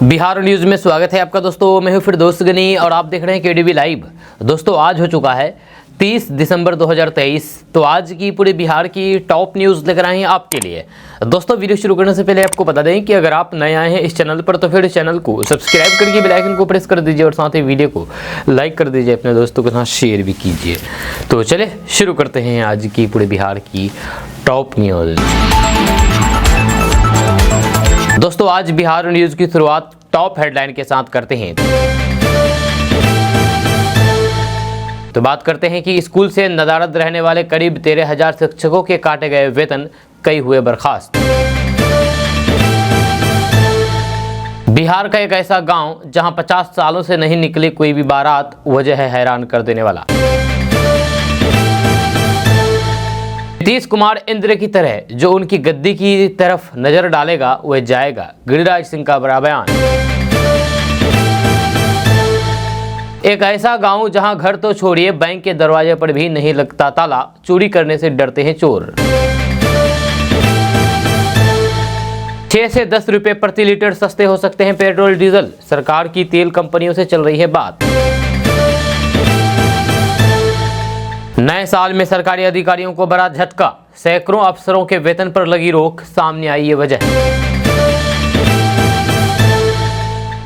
Bihar news में स्वागत है आपका दोस्तों। मैं हूं फिरदौस गनी और आप देख रहे हैं केडीवी लाइव। दोस्तों आज हो चुका है 30 दिसंबर 2023। तो आज की पूरे बिहार की टॉप न्यूज़ लेकर आए हैं आपके लिए। दोस्तों वीडियो शुरू करने से पहले आपको बता दें कि अगर आप नए आए हैं इस चैनल पर तो फिर चैनल को सब्सक्राइब करके बेल आइकन को प्रेस कर दीजिए और साथ ही वीडियो को लाइक कर दीजिए, अपने दोस्तों के साथ शेयर भी कीजिए। तो चले शुरू करते हैं आज की पूरे बिहार की टॉप न्यूज़। दोस्तों आज बिहार न्यूज की शुरुआत टॉप हेडलाइन के साथ करते हैं। तो बात करते हैं कि स्कूल से नदारद रहने वाले करीब 13,000 शिक्षकों के काटे गए वेतन, कई हुए बर्खास्त। बिहार का एक ऐसा गांव जहां 50 सालों से नहीं निकली कोई भी बारात, वजह है हैरान कर देने वाला। नीतीश कुमार इंद्र की तरह जो उनकी गद्दी की तरफ नजर डालेगा वह जाएगा, गिरिराज सिंह का बड़ा बयान। एक ऐसा गांव जहां घर तो छोड़िए बैंक के दरवाजे पर भी नहीं लगता ताला, चोरी करने से डरते हैं चोर। 6 से 10 रुपए प्रति लीटर सस्ते हो सकते हैं पेट्रोल डीजल, सरकार की तेल कंपनियों से चल रही है बात। नए साल में सरकारी अधिकारियों को बड़ा झटका, सैकड़ों अफसरों के वेतन पर लगी रोक, सामने आई ये वजह।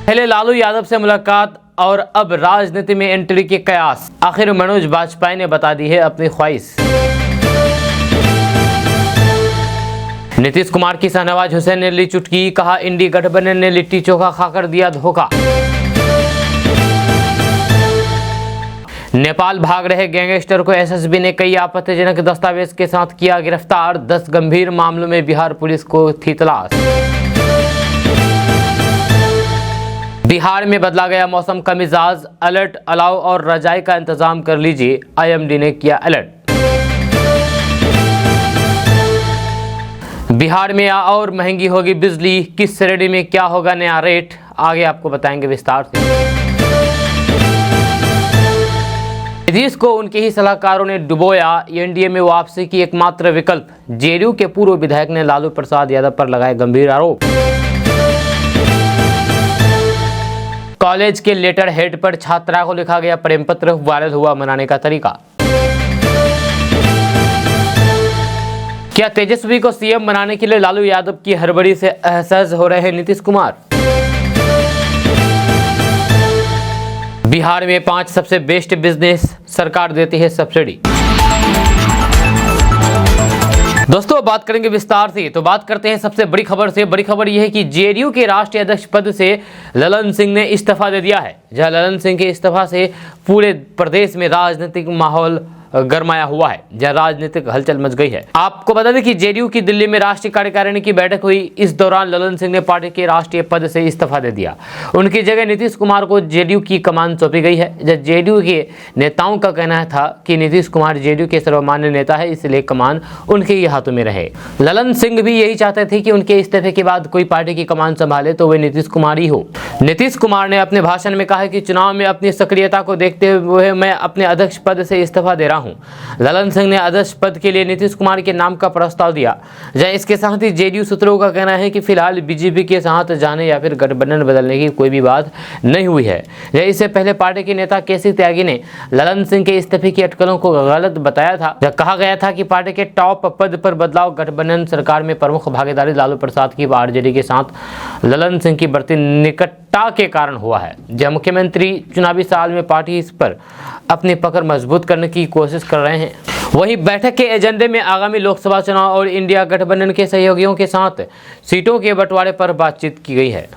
पहले लालू यादव से मुलाकात और अब राजनीति में एंट्री के कयास, आखिर मनोज वाजपेयी ने बता दी है अपनी ख्वाहिश। नीतीश कुमार की शाहनवाज हुसैन ने ली चुटकी, कहा इंडी गठबंधन ने लिट्टी चोखा खाकर दिया धोखा। नेपाल भाग रहे गैंगस्टर को एसएसबी ने कई आपत्तिजनक दस्तावेज के साथ किया गिरफ्तार, 10 गंभीर मामलों में बिहार पुलिस को थी तलाश। बिहार में बदला गया मौसम का मिजाज, अलर्ट, अलाव और रजाई का इंतजाम कर लीजिए, आईएमडी ने किया अलर्ट। बिहार में और महंगी होगी बिजली, किस श्रेणी में क्या होगा नया रेट, आगे आपको बताएंगे विस्तार से। नीतीश को उनके ही सलाहकारों ने डुबोया, एनडीए में वापसी की एकमात्र विकल्प, जेडीयू के पूर्व विधायक ने लालू प्रसाद यादव पर लगाए गंभीर आरोप। कॉलेज के लेटर हेड पर छात्रा को लिखा गया प्रेम पत्र, वायरल हुआ मनाने का तरीका। क्या तेजस्वी को सीएम बनाने के लिए लालू यादव की हड़बड़ी से असहज हो रहे हैं नीतीश कुमार। बिहार में 5 सबसे बेस्ट बिजनेस, सरकार देती है सब्सिडी। दोस्तों बात करेंगे विस्तार से। तो बात करते हैं सबसे बड़ी खबर से। बड़ी खबर यह है कि जेडीयू के राष्ट्रीय अध्यक्ष पद से ललन सिंह ने इस्तीफा दे दिया है। जहां ललन सिंह के इस्तीफा से पूरे प्रदेश में राजनीतिक माहौल गरमाया हुआ है, जहां राजनीतिक हलचल मच गई है। आपको बता दें कि जेडीयू की दिल्ली में राष्ट्रीय कार्यकारिणी की बैठक हुई। इस दौरान ललन सिंह ने पार्टी के राष्ट्रीय पद से इस्तीफा दे दिया। उनकी जगह नीतीश कुमार को जेडीयू की कमान सौंपी गई है। जब जेडीयू के नेताओं का कहना था कि नीतीश कुमार जेडीयू के सर्वमान्य नेता है, इसलिए कमान उनके ही हाथों में रहे। ललन सिंह भी यही चाहते थे कि उनके इस्तीफे के बाद कोई पार्टी की कमान संभाले तो वे नीतीश कुमार ही हो। नीतीश कुमार ने अपने भाषण में कहा कि चुनाव में अपनी सक्रियता को देखते हुए मैं अपने अध्यक्ष पद से इस्तीफा दे रहा हूं। ललन सिंह ने अध्यक्ष पद के लिए नीतीश कुमार के नाम का प्रस्ताव दिया। जहां इसके साथ ही जेडीयू सूत्रों का कहना है कि फिलहाल बीजेपी के साथ जाने या फिर गठबंधन बदलने की कोई भी बात नहीं हुई है। इससे पहले पार्टी के नेता केसी त्यागी ने ललन सिंह के इस्तीफे की अटकलों को गलत बताया था। जब कहा गया था कि पार्टी के टॉप पद पर बदलाव गठबंधन सरकार में प्रमुख भागीदारी लालू प्रसाद की आरजेडी के साथ ललन सिंह की बढ़ती निकटता के कारण हुआ है। जब मुख्यमंत्री चुनावी साल में पार्टी इस पर अपनी पकड़ मजबूत करने की कोशिश कर रहे हैं। वहीं बैठक के एजेंडे में आगामी लोकसभा चुनाव और इंडिया गठबंधन के सहयोगियों के साथ सीटों के बंटवारे पर बातचीत की गई है।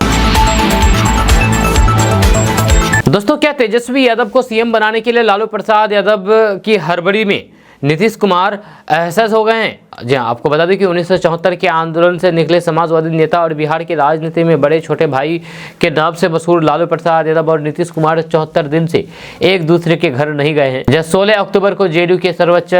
दोस्तों क्या तेजस्वी यादव को सीएम बनाने के लिए लालू प्रसाद यादव की हड़बड़ी में नीतीश कुमार एहसास हो गए हैं। जी हाँ, आपको बता दें कि 1974 के आंदोलन से निकले समाजवादी नेता और बिहार की राजनीति में बड़े छोटे भाई के नाम से मशहूर लालू प्रसाद यादव और नीतीश कुमार 74 दिन से एक दूसरे के घर नहीं गए हैं। जब 16 अक्टूबर को जेडीयू के सर्वोच्च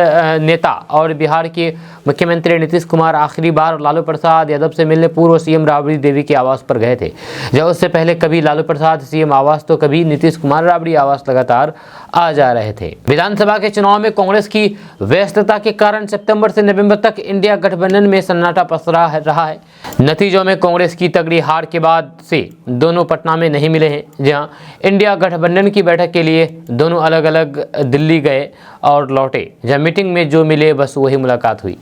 नेता और बिहार के मुख्यमंत्री नीतीश कुमार आखिरी बार लालू प्रसाद यादव से मिलने पूर्व सीएम राबड़ी देवी के आवास पर गए थे। जब उससे पहले कभी लालू प्रसाद सीएम आवास तो कभी नीतीश कुमार राबड़ी आवास लगातार आ जा रहे थे। विधानसभा के चुनाव में कांग्रेस की व्यस्तता के कारण सितंबर से नवंबर तक इंडिया गठबंधन में सन्नाटा पसरा रहा है। नतीजों में कांग्रेस की तगड़ी हार के बाद से दोनों पटना में नहीं मिले हैं, जहां इंडिया गठबंधन की बैठक के लिए दोनों अलग अलग दिल्ली गए और लौटे। जहां मीटिंग में जो मिले बस वही मुलाकात हुई।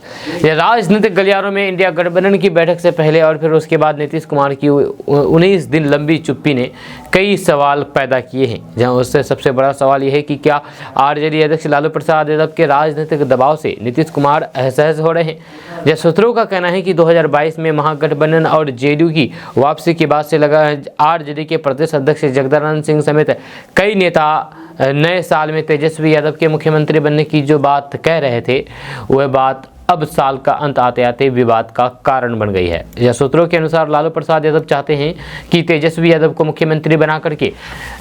यह राजनीतिक गलियारों में इंडिया गठबंधन की बैठक से पहले और फिर उसके बाद नीतीश कुमार की 19 दिन लंबी चुप्पी ने कई सवाल पैदा किए हैं। जहां उससे सबसे बड़ा सवाल यह है कि क्या आरजेडी अध्यक्ष लालू प्रसाद यादव के राजनीतिक दबाव से नीतीश कुमार असहज हो रहे हैं। जहां सूत्रों का कहना है कि 2022 में महागठबंधन और जेडीयू की वापसी के बाद से लगा आरजेडी के प्रदेश अध्यक्ष जगदानंद सिंह समेत कई नेता नए साल में तेजस्वी यादव के मुख्यमंत्री बनने की जो बात कह रहे थे, वह बात अब साल का अंत आते आते विवाद का कारण बन गई है। यह सूत्रों के अनुसार लालू प्रसाद यादव चाहते हैं कि तेजस्वी यादव को मुख्यमंत्री बना करके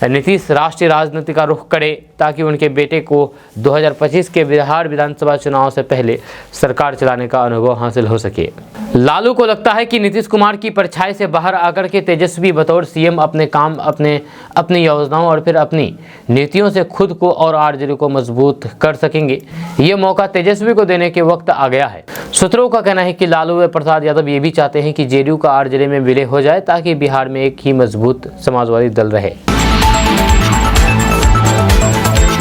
नीतीश राष्ट्रीय राजनीति का रुख करे, ताकि उनके बेटे को 2025 के बिहार विधानसभा चुनाव से पहले सरकार चलाने का अनुभव हासिल हो सके। लालू को लगता है कि नीतीश कुमार की परछाई से बाहर आकर के तेजस्वी बतौर सीएम अपने काम, अपनी योजनाओं और फिर अपनी नीतियों से खुद को और आरजेडी को मजबूत कर सकेंगे। ये मौका तेजस्वी को देने के वक्त आ गया है। सूत्रों का कहना है कि लालू प्रसाद यादव ये भी चाहते हैं कि जेडीयू का आरजेडी में विलय हो जाए, ताकि बिहार में एक ही मजबूत समाजवादी दल रहे।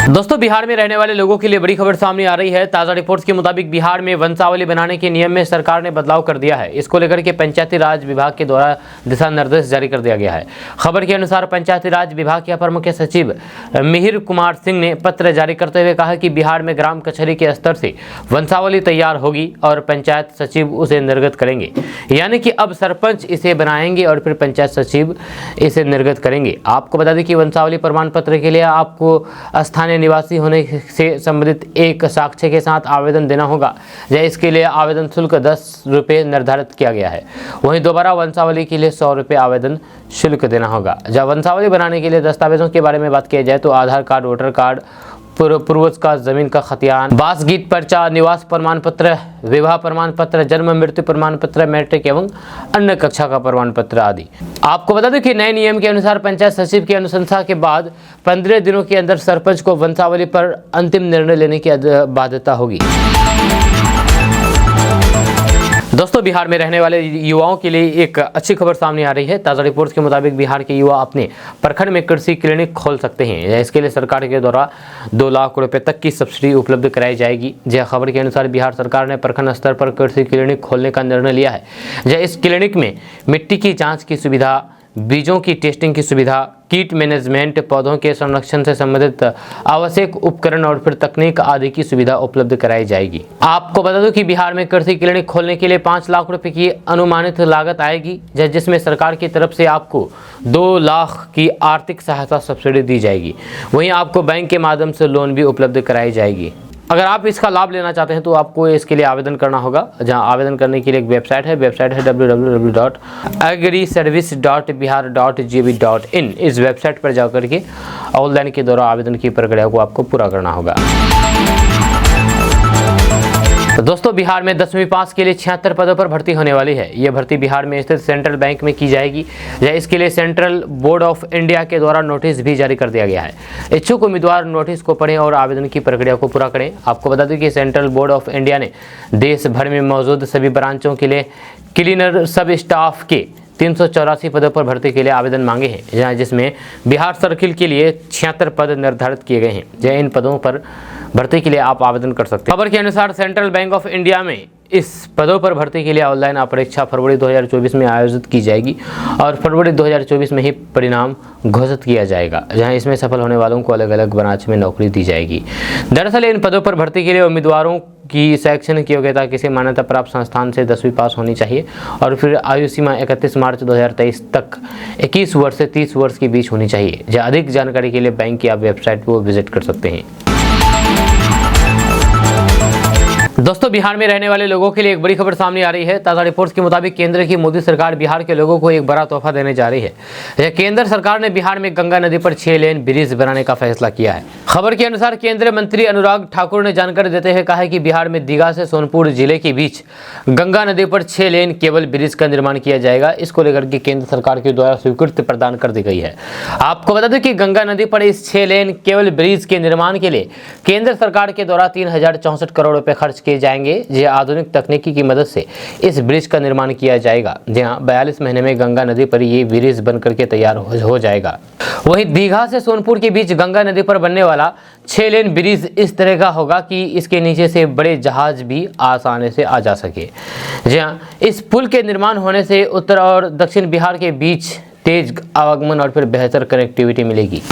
दोस्तों, बिहार में रहने वाले लोगों के लिए बड़ी खबर सामने आ रही है। ताज़ा रिपोर्ट्स के मुताबिक बिहार में वंशावली बनाने के नियम में सरकार ने बदलाव कर दिया है। इसको लेकर के पंचायती राज विभाग के द्वारा दिशा निर्देश जारी कर दिया गया है। खबर के अनुसार पंचायती राज विभाग के अपर मुख्य सचिव मिहिर कुमार सिंह ने पत्र जारी करते हुए कहा कि बिहार में ग्राम कचहरी के स्तर से वंशावली तैयार होगी और पंचायत सचिव उसे निर्गत करेंगे। यानी कि अब सरपंच इसे बनाएंगे और फिर पंचायत सचिव इसे निर्गत करेंगे। आपको बता दें कि वंशावली प्रमाण पत्र के लिए आपको स्थानीय निवासी होने से संबंधित एक साक्ष्य के साथ आवेदन देना होगा। इसके लिए आवेदन शुल्क 10 रुपये निर्धारित किया गया है। वहीं दोबारा वंशावली के लिए 100 रुपये आवेदन शुल्क देना होगा। जब वंशावली बनाने के लिए दस्तावेजों के बारे में बात की जाए तो आधार कार्ड, वोटर कार्ड, पूर्वज का जमीन का खतियान, बासगीत पर्चा, निवास प्रमाण पत्र, विवाह प्रमाण पत्र, जन्म मृत्यु प्रमाण पत्र, मैट्रिक एवं अन्य कक्षा का प्रमाण पत्र आदि। आपको बता दें कि नए नियम के अनुसार पंचायत सचिव की अनुशंसा के बाद 15 दिनों के अंदर सरपंच को वंशावली पर अंतिम निर्णय लेने की बाध्यता होगी। दोस्तों, बिहार में रहने वाले युवाओं के लिए एक अच्छी खबर सामने आ रही है। ताज़ा रिपोर्ट्स के मुताबिक बिहार के युवा अपने प्रखंड में कृषि क्लिनिक खोल सकते हैं। इसके लिए सरकार के द्वारा 2 लाख रुपए तक की सब्सिडी उपलब्ध कराई जाएगी। यह खबर के अनुसार बिहार सरकार ने प्रखंड स्तर पर कृषि क्लिनिक खोलने का निर्णय लिया है। इस क्लिनिक में मिट्टी की जाँच की सुविधा, बीजों की टेस्टिंग की सुविधा, कीट मैनेजमेंट, पौधों के संरक्षण से संबंधित आवश्यक उपकरण और फिर तकनीक आदि की सुविधा उपलब्ध कराई जाएगी। आपको बता दूं कि बिहार में कृषि क्लिनिक खोलने के लिए 5 लाख रुपए की अनुमानित लागत आएगी, जिसमें सरकार की तरफ से आपको 2 लाख की आर्थिक सहायता सब्सिडी दी जाएगी। वहीं आपको बैंक के माध्यम से लोन भी उपलब्ध कराई जाएगी। अगर आप इसका लाभ लेना चाहते हैं तो आपको इसके लिए आवेदन करना होगा। जहां आवेदन करने के लिए एक वेबसाइट है www.agriservice.bihar.gov.in। इस वेबसाइट पर जाकर के ऑनलाइन के द्वारा आवेदन की प्रक्रिया को आपको पूरा करना होगा। तो दोस्तों, बिहार में 10वीं पास के लिए 76 पदों पर भर्ती होने वाली है। यह भर्ती बिहार में स्थित सेंट्रल बैंक में की जाएगी। इसके लिए सेंट्रल बोर्ड ऑफ इंडिया के द्वारा नोटिस भी जारी कर दिया गया है। इच्छुक उम्मीदवार नोटिस को पढ़ें और आवेदन की प्रक्रिया को पूरा करें। आपको बता दें कि सेंट्रल बोर्ड ऑफ इंडिया ने देश भर में मौजूद सभी ब्रांचों के लिए क्लीनर सब स्टाफ के 384 पदों पर भर्ती के लिए आवेदन मांगे हैं, जिसमें बिहार सर्किल के लिए 76 पद निर्धारित किए गए हैं। इन पदों पर भर्ती के लिए आप आवेदन कर सकते हैं। खबर के अनुसार सेंट्रल बैंक ऑफ इंडिया में इस पदों पर भर्ती के लिए ऑनलाइन परीक्षा फरवरी 2024 में आयोजित की जाएगी और फरवरी 2024 में ही परिणाम घोषित किया जाएगा। जहां इसमें सफल होने वालों को अलग अलग ब्रांच में नौकरी दी जाएगी। दरअसल इन पदों पर भर्ती के लिए उम्मीदवारों की शैक्षणिक योग्यता किसी मान्यता प्राप्त संस्थान से 10वीं पास होनी चाहिए और फिर आयु सीमा 31 मार्च 2023 तक 21 वर्ष से 30 वर्ष के बीच होनी चाहिए। अधिक जानकारी के लिए बैंक की आप वेबसाइट को विजिट कर सकते हैं। दोस्तों, बिहार में रहने वाले लोगों के लिए एक बड़ी खबर सामने आ रही है। ताज़ा रिपोर्ट्स के मुताबिक केंद्र की मोदी सरकार बिहार के लोगों को एक बड़ा तोहफा देने जा रही है। केंद्र सरकार ने बिहार में गंगा नदी पर 6 लेन ब्रिज बनाने का फैसला किया है। खबर के अनुसार केंद्रीय मंत्री अनुराग ठाकुर ने जानकारी देते हुए कहा है कि बिहार में दीघा से सोनपुर जिले के बीच गंगा नदी पर 6 लेन केबल ब्रिज का निर्माण किया जाएगा। इसको लेकर के केंद्र सरकार के द्वारा स्वीकृति प्रदान कर दी गई है। आपको बता दें कि गंगा नदी पर इस 6 लेन केबल ब्रिज के निर्माण के लिए केंद्र सरकार के द्वारा 3064 करोड़ रुपए खर्च किए जाएंगे। जी आधुनिक तकनीकी की मदद से इस ब्रिज का निर्माण किया जाएगा। जी हाँ, 42 महीने में गंगा नदी पर ये ब्रिज बन करके तैयार हो जाएगा। वहीं दीघा से सोनपुर के बीच गंगा नदी पर बनने वाला 6 लेन ब्रिज इस तरह का होगा कि इसके नीचे से बड़े जहाज भी आसानी से आ जा सके। जी हाँ, इस पुल के निर्माण होने से उत्तर और दक्षिण बिहार के बीच तेज आवागमन और फिर बेहतर कनेक्टिविटी मिलेगी।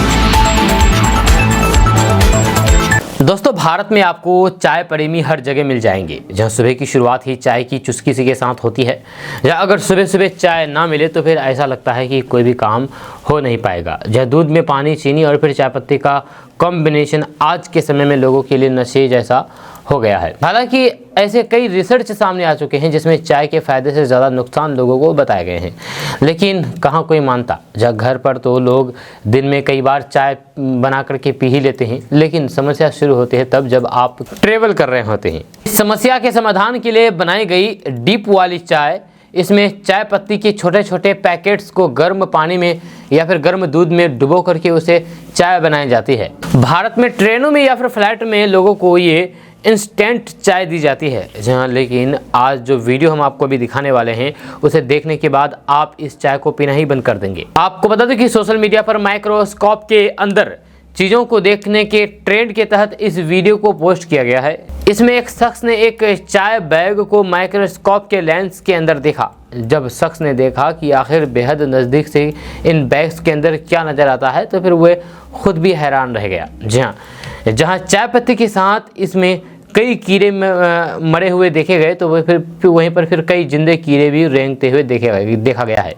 दोस्तों, भारत में आपको चाय प्रेमी हर जगह मिल जाएंगे। जहाँ सुबह की शुरुआत ही चाय की चुस्की के साथ होती है। जहाँ अगर सुबह सुबह चाय ना मिले तो फिर ऐसा लगता है कि कोई भी काम हो नहीं पाएगा। जहाँ दूध में पानी, चीनी और फिर चाय पत्ती का कॉम्बिनेशन आज के समय में लोगों के लिए नशे जैसा हो गया है। हालांकि ऐसे कई रिसर्च सामने आ चुके हैं जिसमें चाय के फायदे से ज़्यादा नुकसान लोगों को बताए गए हैं, लेकिन कहाँ कोई मानता। जब घर पर तो लोग दिन में कई बार चाय बना करके पी ही लेते हैं, लेकिन समस्या शुरू होती है तब जब आप ट्रेवल कर रहे होते हैं। इस समस्या के समाधान के लिए बनाई गई डीप वाली चाय, इसमें चाय पत्ती के छोटे छोटे पैकेट्स को गर्म पानी में या फिर गर्म दूध में डुबो करके उसे चाय बनाई जाती है। भारत में ट्रेनों में या फिर फ्लाइट में लोगों को ये इंस्टेंट चाय दी जाती है। जहाँ लेकिन आज जो वीडियो हम आपको अभी दिखाने वाले हैं उसे देखने के बाद आप इस चाय को पीना ही बंद कर देंगे। आपको बता दें कि सोशल मीडिया पर माइक्रोस्कोप के अंदर चीज़ों को देखने के ट्रेंड के तहत इस वीडियो को पोस्ट किया गया है। इसमें एक शख्स ने एक चाय बैग को माइक्रोस्कोप के लेंस के अंदर देखा। जब शख्स ने देखा कि आखिर बेहद नज़दीक से इन बैग्स के अंदर क्या नज़र आता है तो फिर वह खुद भी हैरान रह गया। जी हाँ, जहाँ चाय पत्ती के साथ इसमें कई कीड़े मरे हुए देखे गए तो फिर वहीं पर फिर कई जिंदे कीड़े भी रेंगते हुए देखा गया है।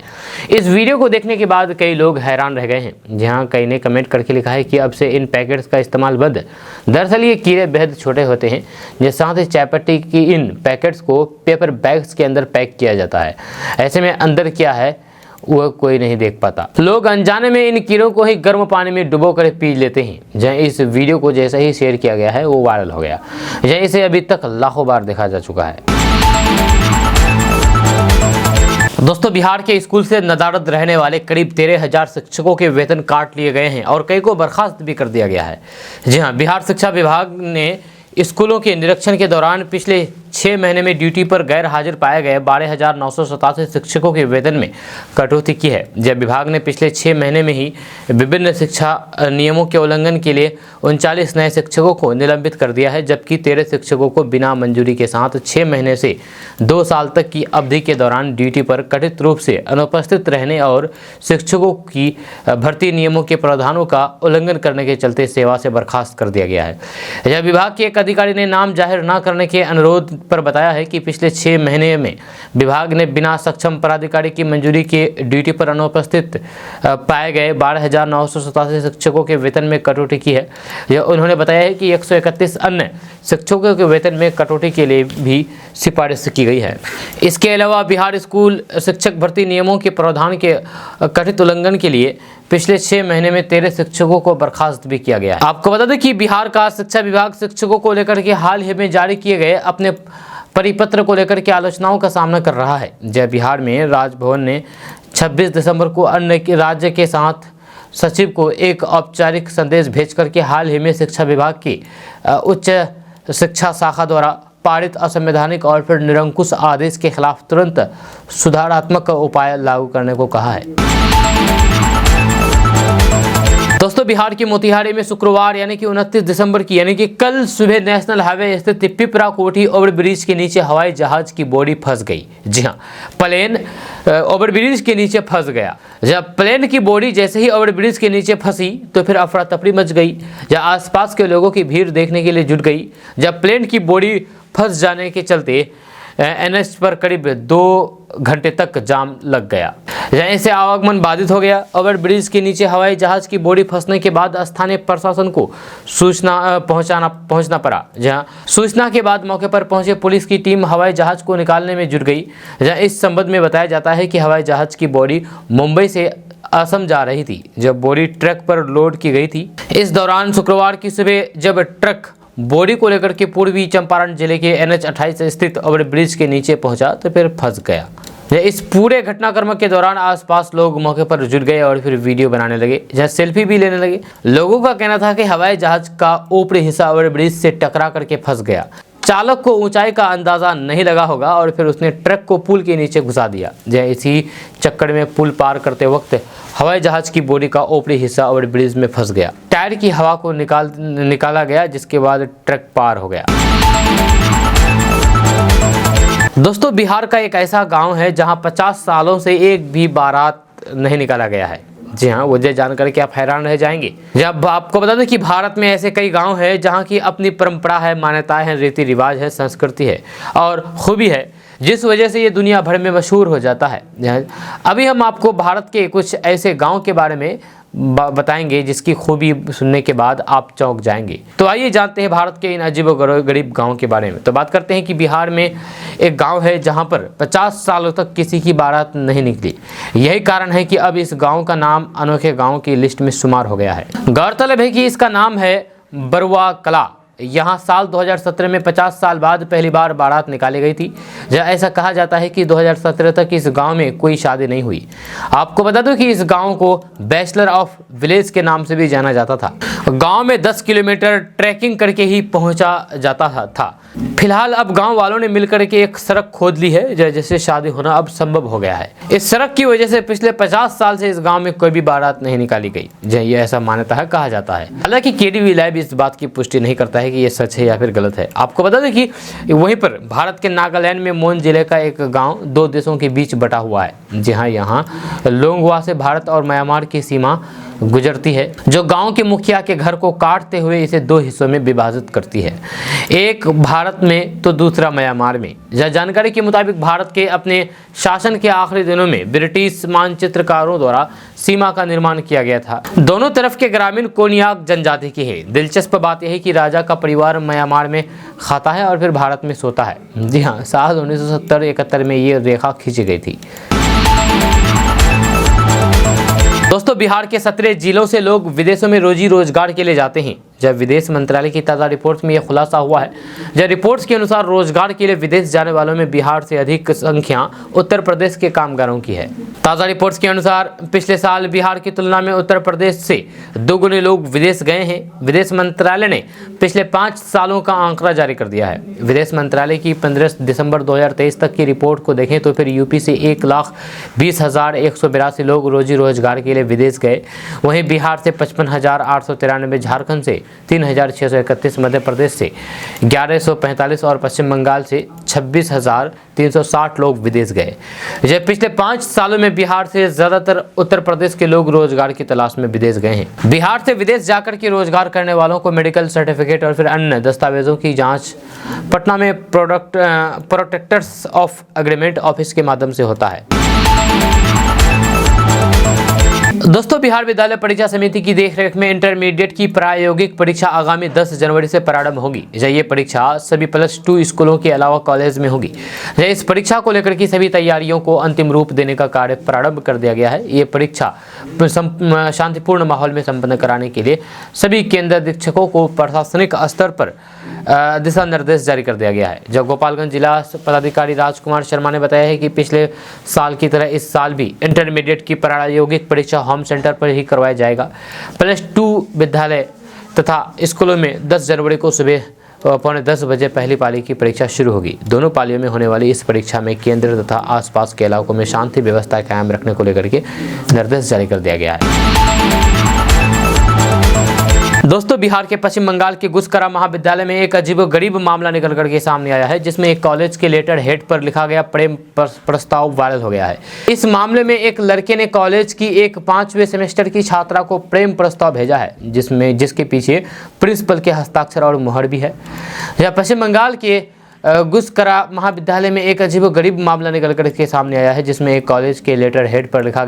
इस वीडियो को देखने के बाद कई लोग हैरान रह गए हैं। जहां कई ने कमेंट करके लिखा है कि अब से इन पैकेट्स का इस्तेमाल बंद। दरअसल ये कीड़े बेहद छोटे होते हैं, जिस साथ ही चाय पत्ती की इन पैकेट्स को पेपर बैग्स के अंदर पैक किया जाता है। ऐसे में अंदर क्या है वह कोई नहीं देख पाता। लोग अनजाने में इन कीड़ों को ही गर्म पानी में डुबो कर पी लेते हैं। जहाँ इस वीडियो को जैसे ही शेयर किया गया है वो वायरल हो गया। जहाँ इसे अभी तक लाखों बार देखा जा चुका है। दोस्तों, बिहार के स्कूल से नदारद रहने वाले करीब 13,000 शिक्षकों के वेतन काट लिए गए हैं और कई को बर्खास्त भी कर दिया गया है। जी हाँ, बिहार शिक्षा विभाग ने स्कूलों के निरीक्षण के दौरान पिछले 6 महीने में ड्यूटी पर गैर हाजिर पाए गए 12,987 शिक्षकों के वेतन में कटौती की है। जब विभाग ने पिछले 6 महीने में ही विभिन्न शिक्षा नियमों के उल्लंघन के लिए 39 नए शिक्षकों को निलंबित कर दिया है, जबकि 13 शिक्षकों को बिना मंजूरी के साथ 6 महीने से 2 साल तक की अवधि के दौरान ड्यूटी पर कथित रूप से अनुपस्थित रहने और शिक्षकों की भर्ती नियमों के प्रावधानों का उल्लंघन करने के चलते सेवा से बर्खास्त कर दिया गया है। यह विभाग के एक अधिकारी ने नाम जाहिर न करने के अनुरोध पर बताया है कि पिछले 6 महीने में विभाग ने बिना सक्षम पदाधिकारी की मंजूरी के ड्यूटी पर अनुपस्थित पाए गए 12,987 शिक्षकों के वेतन में कटौती की है। यह उन्होंने बताया है कि 131 अन्य शिक्षकों के वेतन में कटौती के लिए भी सिफारिश की गई है। इसके अलावा बिहार स्कूल शिक्षक भर्ती नियमों के प्रावधान के कथित उल्लंघन के लिए पिछले 6 महीने में 13 शिक्षकों को बर्खास्त भी किया गया है। आपको बता दें कि बिहार का शिक्षा विभाग शिक्षकों को लेकर के हाल ही में जारी किए गए अपने परिपत्र को लेकर के आलोचनाओं का सामना कर रहा है। जब बिहार में राजभवन ने 26 दिसंबर को अन्य राज्य के साथ सचिव को एक औपचारिक संदेश भेज करके हाल ही में शिक्षा विभाग की उच्च शिक्षा शाखा द्वारा पारित असंवैधानिक और फिर निरंकुश आदेश के खिलाफ तुरंत सुधारात्मक उपाय लागू करने को कहा है। दोस्तों, बिहार के मोतिहारी में शुक्रवार यानी कि 29 दिसंबर की यानी कि कल सुबह नेशनल हाईवे स्थित पिपरा कोठी ओवरब्रिज के नीचे हवाई जहाज की बॉडी फंस गई। जी हाँ, प्लेन ओवरब्रिज के नीचे फंस गया। जब प्लेन की बॉडी जैसे ही ओवरब्रिज के नीचे फंसी तो फिर अफरा तफरी मच गई। जब आसपास के लोगों की भीड़ देखने के लिए जुट गई। जब प्लेन की बॉडी फंस जाने के चलते एनएच पर करीब 2 घंटे तक जाम लग गया। जहाँ से आवागमन बाधित हो गया। ओवरब्रिज के नीचे हवाई जहाज की बॉडी फंसने के बाद स्थानीय प्रशासन को सूचना पहुंचना पड़ा। जहां सूचना के बाद मौके पर पहुंचे पुलिस की टीम हवाई जहाज को निकालने में जुट गई। जहां इस संबंध में बताया जाता है कि हवाई जहाज की बॉडी मुंबई से असम जा रही थी, जब बॉडी ट्रक पर लोड की गई थी। इस दौरान शुक्रवार की सुबह जब ट्रक बॉडी को लेकर के पूर्वी चंपारण जिले के NH 28 स्थित ओवरब्रिज के नीचे पहुंचा तो फिर फंस गया। इस पूरे घटनाक्रम के दौरान आसपास लोग मौके पर जुट गए और फिर वीडियो बनाने लगे, जहां सेल्फी भी लेने लगे। लोगों का कहना था कि हवाई जहाज का ऊपरी हिस्सा ओवरब्रिज से टकरा करके फंस गया। चालक को ऊंचाई का अंदाज़ा नहीं लगा होगा और फिर उसने ट्रक को पुल के नीचे घुसा दिया। इसी चक्कर में पुल पार करते वक्त हवाई जहाज की बॉडी का ऊपरी हिस्सा ओवरब्रिज में फंस गया। टायर की हवा को निकाला गया, जिसके बाद ट्रक पार हो गया। दोस्तों, बिहार का एक ऐसा गांव है जहां 50 सालों से एक भी बारात नहीं निकाला गया है। जी हाँ, वजह जानकर के आप हैरान रह जाएंगे। जब आपको बता दें कि भारत में ऐसे कई गांव हैं जहां की अपनी परंपरा है, मान्यताएं हैं, रीति रिवाज है, संस्कृति है और खूबी है, जिस वजह से ये दुनिया भर में मशहूर हो जाता है। अभी हम आपको भारत के कुछ ऐसे गांव के बारे में बताएंगे जिसकी खूबी सुनने के बाद आप चौंक जाएंगे। तो आइए जानते हैं भारत के इन अजीबोगरीब गांव के बारे में। तो बात करते हैं कि बिहार में एक गांव है जहां पर 50 सालों तक किसी की बारात नहीं निकली। यही कारण है कि अब इस गांव का नाम अनोखे गांव की लिस्ट में शुमार हो गया है। गौरतलब है कि इसका नाम है बरुआ कला। यहाँ साल 2017 में 50 साल बाद पहली बार बारात निकाली गई थी। ऐसा कहा जाता है कि 2017 तक इस गांव में कोई शादी नहीं हुई। आपको बता दूं कि इस गांव को बैचलर ऑफ विलेज के नाम से भी जाना जाता था। गांव में 10 किलोमीटर ट्रैकिंग करके ही पहुंचा जाता था। फिलहाल अब गांव वालों ने मिलकर के एक सड़क खोद ली है, जिससे शादी होना अब संभव हो गया है। इस सड़क की वजह से पिछले 50 साल से इस गांव में कोई भी बारात नहीं निकाली गई। ये ऐसा मान्यता है, कहा जाता है। हालांकि केडीवी लाइव इस बात की पुष्टि नहीं करता है कि ये सच है या फिर गलत है। आपको बता दें कि वहीं पर भारत के नागालैंड में मोन जिले का एक गाँव 2 देशों के बीच बटा हुआ है। जी हाँ, यहाँ लोंगवा से भारत और म्यांमार की सीमा गुजरती है, जो गांव के मुखिया के घर को काटते हुए इसे 2 हिस्सों में विभाजित करती है, एक भारत में तो दूसरा म्यांमार में। जानकारी के मुताबिक भारत के अपने शासन के आखिरी दिनों में ब्रिटिश मानचित्रकारों द्वारा सीमा का निर्माण किया गया था। दोनों तरफ के ग्रामीण कोनियाक जनजाति के हैं। दिलचस्प बात यह है कि राजा का परिवार म्यांमार में खाता है और फिर भारत में सोता है। जी हाँ, साल 1970-71 में ये रेखा खींची गई थी। दोस्तों, बिहार के 17 जिलों से लोग विदेशों में रोजी रोजगार के लिए जाते हैं। जब विदेश मंत्रालय की ताज़ा रिपोर्ट में यह खुलासा हुआ है। जब रिपोर्ट्स के अनुसार रोजगार के लिए विदेश जाने वालों में बिहार से अधिक संख्या उत्तर प्रदेश के कामगारों की है। ताज़ा रिपोर्ट्स के अनुसार पिछले साल बिहार की तुलना में उत्तर प्रदेश से दोगुने लोग विदेश गए हैं। विदेश मंत्रालय ने पिछले 5 सालों का आंकड़ा जारी कर दिया है। विदेश मंत्रालय की 15 दिसंबर 2023 तक की रिपोर्ट को देखें तो फिर यूपी से 1,20,182 लोग रोजी रोजगार के लिए विदेश गए। वहीं बिहार से 55,893, झारखंड से 3,631, मध्य प्रदेश से 1,145 और पश्चिम बंगाल से 26,360 लोग विदेश गए। जब पिछले 5 सालों में बिहार से ज्यादातर उत्तर प्रदेश के लोग रोजगार की तलाश में विदेश गए हैं। बिहार से विदेश जाकर के रोजगार करने वालों को मेडिकल सर्टिफिकेट और फिर अन्य दस्तावेजों की जांच पटना में प्रोटेक्टर्स ऑफ एग्रीमेंट ऑफिस के माध्यम से होता है। दोस्तों, बिहार विद्यालय परीक्षा समिति की देखरेख में इंटरमीडिएट की प्रायोगिक परीक्षा आगामी 10 जनवरी से प्रारंभ होगी। ये परीक्षा सभी +2 स्कूलों के अलावा कॉलेज में होगी। इस परीक्षा को लेकर की सभी तैयारियों को अंतिम रूप देने का कार्य प्रारंभ कर दिया गया है। ये परीक्षा शांतिपूर्ण माहौल में संपन्न कराने के लिए सभी केंद्र अधीक्षकों को प्रशासनिक स्तर पर दिशा निर्देश जारी कर दिया गया है। जब गोपालगंज जिला पदाधिकारी राजकुमार शर्मा ने बताया है कि पिछले साल की तरह इस साल भी इंटरमीडिएट की प्रायोगिक परीक्षा होम सेंटर पर ही करवाया जाएगा। +2 विद्यालय तथा स्कूलों में 10 जनवरी को सुबह 9:45 बजे पहली पाली की परीक्षा शुरू होगी। दोनों पालियों में होने वाली इस परीक्षा में केंद्र तथा आसपास के इलाकों में शांति व्यवस्था कायम रखने को लेकर के निर्देश जारी कर दिया गया है। दोस्तों, बिहार के पश्चिम बंगाल के गुस्करा महाविद्यालय में एक अजीबोगरीब मामला निकल करके सामने आया है, जिसमें एक कॉलेज के लेटर हेड पर लिखा गया प्रेम प्रस्ताव वायरल हो गया है। इस मामले में एक लड़के ने कॉलेज की एक 5वें सेमेस्टर की छात्रा को प्रेम प्रस्ताव भेजा है, जिसके पीछे प्रिंसिपल के हस्ताक्षर और मुहर भी है। यह पश्चिम बंगाल के गुस्करा महाविद्यालय में एक अजीबोगरीब मामला निकल कर के सामने आया है, जिसमें एक कॉलेज के लेटर हेड पर लिखा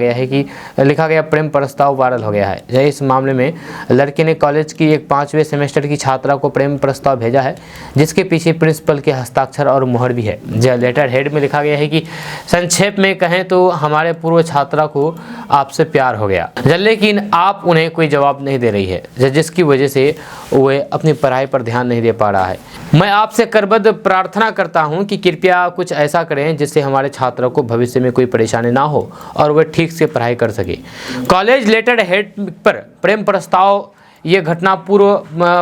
गया प्रेम प्रस्ताव वायरल हो गया है। इस मामले में लड़के ने कॉलेज की एक 5वें सेमेस्टर की छात्रा को प्रेम प्रस्ताव भेजा है, जिसके पीछे प्रिंसिपल के हस्ताक्षर और मुहर भी है। लेटर हेड में लिखा गया है कि संक्षेप में कहें तो हमारे पूर्व छात्रा को आपसे प्यार हो गया, लेकिन आप उन्हें कोई जवाब नहीं दे रही है, जिसकी वजह से वे अपनी पढ़ाई पर ध्यान नहीं दे पा रहा है। मैं आपसे करबद्ध प्रार्थना करता हूं कि कृपया कुछ ऐसा करें जिससे हमारे छात्रों को भविष्य में कोई परेशानी ना हो और वह ठीक से पढ़ाई कर सके। कॉलेज लेटर हेड पर प्रेम प्रस्ताव ये घटना पूर्व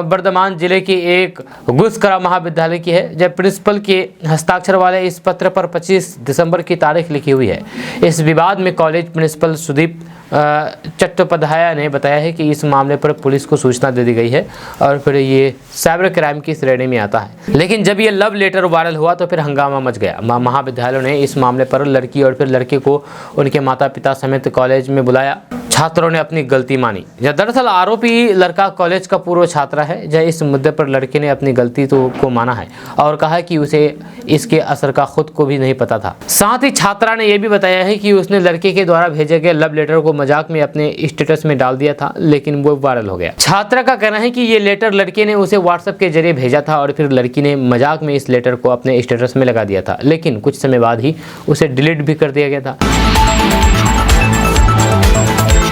बर्धमान जिले के एक गुस्करा महाविद्यालय की है, जब प्रिंसिपल के हस्ताक्षर वाले इस पत्र पर 25 दिसंबर की तारीख लिखी हुई है। इस विवाद में कॉलेज प्रिंसिपल सुदीप चट्टोपाध्याय ने बताया है कि इस मामले पर पुलिस को सूचना दे दी गई है और फिर ये साइबर क्राइम की श्रेणी में आता है। लेकिन जब ये लव लेटर वायरल हुआ तो फिर हंगामा मच गया। महाविद्यालयों ने इस मामले पर लड़की और फिर लड़के को उनके माता पिता समेत कॉलेज में बुलाया। छात्रों ने अपनी गलती मानी। दरअसल आरोपी लड़का कॉलेज का पूर्व छात्र है। जब इस मुद्दे पर लड़के ने अपनी गलती को माना है और कहा कि उसे इसके असर का खुद को भी नहीं पता था। साथ ही छात्रा ने यह भी बताया है कि उसने लड़के के द्वारा भेजे गए लव लेटर को मजाक में अपने स्टेटस में डाल दिया था, लेकिन वो वायरल हो गया। छात्रा का कहना है कि ये लेटर लड़के ने उसे व्हाट्सएप के जरिए भेजा था और फिर लड़की ने मजाक में इस लेटर को अपने स्टेटस में लगा दिया था, लेकिन कुछ समय बाद ही उसे डिलीट भी कर दिया गया था।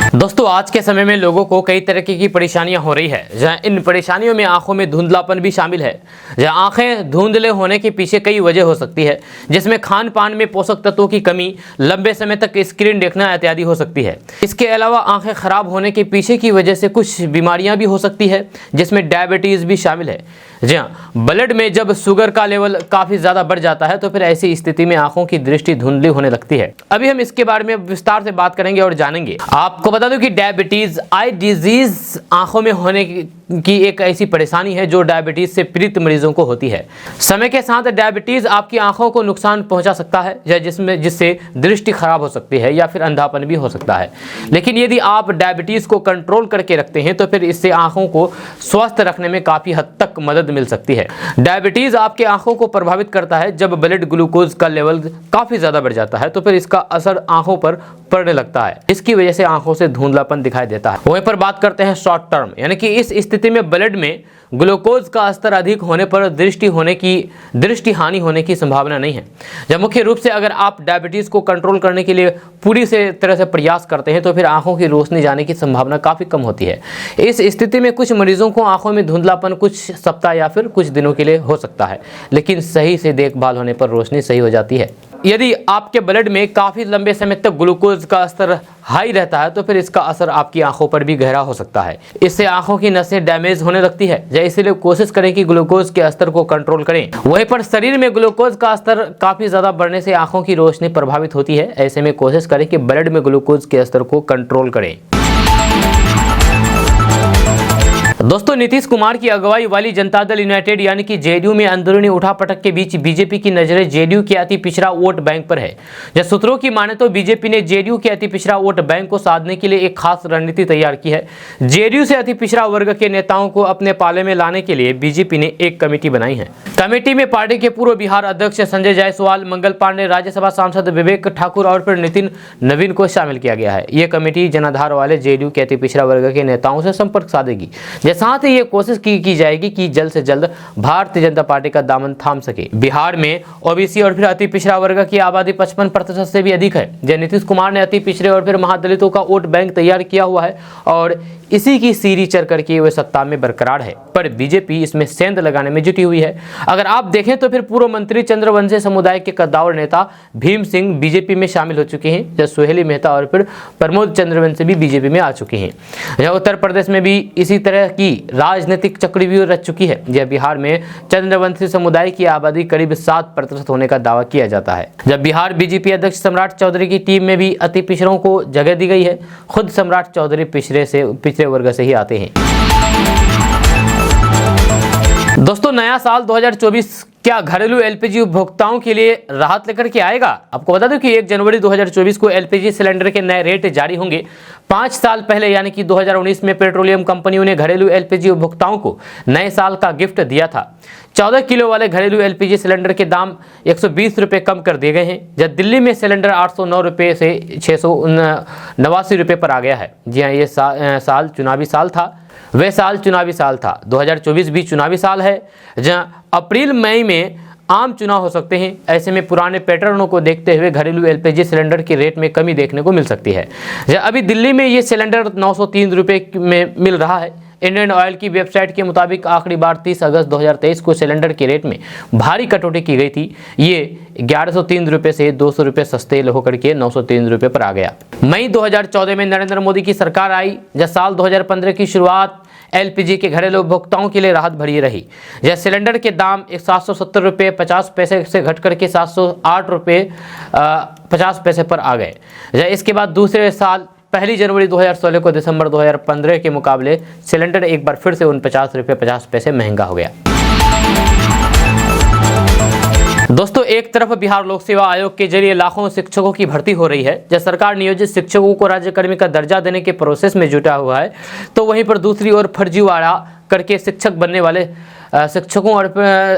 दोस्तों, आज के समय में लोगों को कई तरह की परेशानियां हो रही है, जहां इन परेशानियों में आंखों में धुंधलापन भी शामिल है। जहां आंखें धुंधले होने के पीछे कई वजह हो सकती है, जिसमें खान पान में पोषक तत्वों की कमी, लंबे समय तक स्क्रीन देखना इत्यादि हो सकती है। इसके अलावा आंखें खराब होने के पीछे की वजह से कुछ बीमारियां भी हो सकती है, जिसमें डायबिटीज भी शामिल है। जी हाँ, ब्लड में जब शुगर का लेवल काफ़ी ज़्यादा बढ़ जाता है तो फिर ऐसी स्थिति में आंखों की दृष्टि धुंधली होने लगती है। अभी हम इसके बारे में विस्तार से बात करेंगे और जानेंगे। आपको बता दूं कि डायबिटीज़ आई डिजीज़ आंखों में होने की एक ऐसी परेशानी है जो डायबिटीज़ से पीड़ित मरीजों को होती है। समय के साथ डायबिटीज़ आपकी आंखों को नुकसान पहुंचा सकता है, या जिससे दृष्टि खराब हो सकती है या फिर अंधापन भी हो सकता है। लेकिन यदि आप डायबिटीज़ को कंट्रोल करके रखते हैं तो फिर इससे आंखों को स्वस्थ रखने में काफ़ी हद तक मदद मिल सकती है। डायबिटीज आपके आंखों को प्रभावित करता है। जब ब्लड ग्लूकोज का लेवल काफी ज्यादा बढ़ जाता है तो फिर इसका असर आंखों पर पड़ने लगता है। इसकी वजह से आंखों से धुंधलापन दिखाई देता है। वहीं पर बात करते हैं शॉर्ट टर्म, यानी कि इस स्थिति में ब्लड में ग्लूकोज का स्तर अधिक होने पर दृष्टि हानि होने की संभावना नहीं है। जब मुख्य रूप से अगर आप डायबिटीज को कंट्रोल करने के लिए पूरी तरह से प्रयास करते हैं तो फिर आंखों की रोशनी जाने की संभावना काफी कम होती है। इस स्थिति में कुछ मरीजों को आंखों में धुंधलापन कुछ सप्ताह या फिर कुछ दिनों के लिए हो सकता है, लेकिन सही से देखभाल होने पर रोशनी सही हो जाती है। यदि आपके ब्लड में काफ़ी लंबे समय तक ग्लूकोज का स्तर हाई रहता है तो फिर इसका असर आपकी आंखों पर भी गहरा हो सकता है। इससे आंखों की नसें डैमेज होने लगती है। इसलिए कोशिश करें कि ग्लूकोज के स्तर को कंट्रोल करें। वहीं पर शरीर में ग्लूकोज का स्तर काफ़ी ज़्यादा बढ़ने से आंखों की रोशनी प्रभावित होती है। ऐसे में कोशिश करें कि ब्लड में ग्लूकोज के स्तर को कंट्रोल करें। दोस्तों, नीतीश कुमार की अगुवाई वाली जनता दल यूनाइटेड यानी कि जेडीयू में अंदरूनी उठापटक के बीच बीजेपी की नजरें जेडीयू के अति पिछड़ा वोट बैंक पर है। जब सूत्रों की माने तो बीजेपी ने जेडीयू के अति पिछड़ा वोट बैंक को साधने के लिए एक खास रणनीति तैयार की है। जेडीयू से अति पिछड़ा वर्ग के नेताओं को अपने पाले में लाने के लिए बीजेपी ने एक कमेटी बनाई है। कमेटी में पार्टी के पूर्व बिहार अध्यक्ष संजय जायसवाल, मंगल पांडे, राज्यसभा सांसद विवेक ठाकुर और फिर नितिन नवीन को शामिल किया गया है। ये कमेटी जनाधार वाले जेडीयू के अति पिछड़ा वर्ग के नेताओं से संपर्क साधेगी। साथ ही ये कोशिश की जाएगी कि जल्द से जल्द भारतीय जनता पार्टी का दामन थाम सके। बिहार में ओबीसी और फिर अति पिछड़ा वर्ग की आबादी 55% से भी अधिक है। जय नीतीश कुमार ने अति पिछड़े और फिर महादलितों का वोट बैंक तैयार किया हुआ है और इसी की सीढ़ी चढ़ करके वे सत्ता में बरकरार है, पर बीजेपी इसमें सेंध लगाने में जुटी हुई है। अगर आप देखें तो फिर पूर्व मंत्री चंद्रवंशी समुदाय के कद्दावर नेता भीम सिंह बीजेपी में शामिल हो चुके हैं, जब सुहेली मेहता और फिर प्रमोद चंद्रवंशी भी बीजेपी में आ चुके हैं। यह उत्तर प्रदेश में भी इसी तरह की राजनीतिक चक्रव्यूह रच चुकी है। यह बिहार में चंद्रवंशी समुदाय की आबादी करीब 7% होने का दावा किया जाता है। जब बिहार बीजेपी अध्यक्ष सम्राट चौधरी की टीम में भी अति पिछड़ों को जगह दी गई है। खुद सम्राट चौधरी पिछड़े वर्ग से ही आते हैं। दोस्तों, नया साल 2024 क्या घरेलू एलपीजी उपभोक्ताओं के लिए राहत लेकर के आएगा? आपको बता दूं कि 1 जनवरी 2024 को एलपीजी सिलेंडर के नए रेट जारी होंगे। 5 साल पहले यानी कि 2019 में पेट्रोलियम कंपनियों ने घरेलू एलपीजी उपभोक्ताओं को नए साल का गिफ्ट दिया था। 14 किलो वाले घरेलू एलपीजी सिलेंडर के दाम 120 रुपये कम कर दिए गए हैं। जब दिल्ली में सिलेंडर 809 रुपये से 689 रुपये पर आ गया है। जी हाँ, ये साल चुनावी साल था। वह साल चुनावी साल था। 2024 भी चुनावी साल है, जहाँ अप्रैल मई में आम चुनाव हो सकते हैं। ऐसे में पुराने पैटर्नों को देखते हुए घरेलू एलपीजी सिलेंडर के रेट में कमी देखने को मिल सकती है। अभी दिल्ली में ये सिलेंडर 903 रुपये में मिल रहा है। इंडियन ऑयल की वेबसाइट के मुताबिक आखिरी बार 30 अगस्त 2023 को सिलेंडर के रेट में भारी कटौती की गई थी। ये 1103 रुपये से 200 रुपये सस्ते होकर के 903 रुपये पर आ गया। मई 2014 में नरेंद्र मोदी की सरकार आई। जब साल 2015 की शुरुआत एलपीजी के घरेलू उपभोक्ताओं के लिए राहत भरी रही। यह सिलेंडर के दाम 770 रुपये 50 पैसे से घट करके 708 रुपये 50 पैसे पर आ गए। इसके बाद दूसरे साल 1 जनवरी 2016 को दिसंबर 2015 के मुकाबले सिलेंडर एक बार फिर से 49 रुपये 50 पैसे महंगा हो गया। दोस्तों, एक तरफ बिहार लोक सेवा आयोग के जरिए लाखों शिक्षकों की भर्ती हो रही है, जब सरकार नियोजित शिक्षकों को राज्यकर्मी का दर्जा देने के प्रोसेस में जुटा हुआ है, तो वहीं पर दूसरी ओर फर्जीवाड़ा करके शिक्षक बनने वाले शिक्षकों और